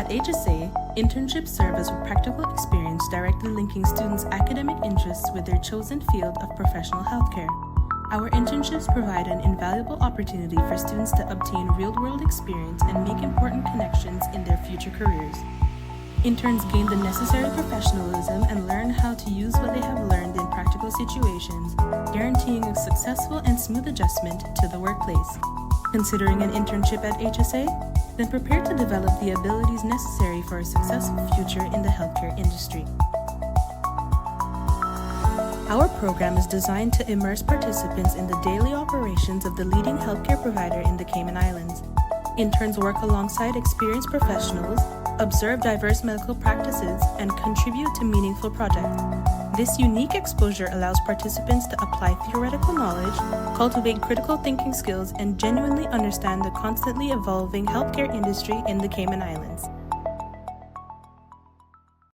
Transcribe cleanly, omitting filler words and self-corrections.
At HSA, internships serve as a practical experience directly linking students' academic interests with their chosen field of professional healthcare. Our internships provide an invaluable opportunity for students to obtain real-world experience and make important connections in their future careers. Interns gain the necessary professionalism and learn how to use what they have learned in practical situations, guaranteeing a successful and smooth adjustment to the workplace. Considering an internship at HSA? Then prepare to develop the abilities necessary for a successful future in the healthcare industry. Our program is designed to immerse participants in the daily operations of the leading healthcare provider in the Cayman Islands. Interns work alongside experienced professionals, observe diverse medical practices, and contribute to meaningful projects. This unique exposure allows participants to apply theoretical knowledge, cultivate critical thinking skills, and genuinely understand the constantly evolving healthcare industry in the Cayman Islands.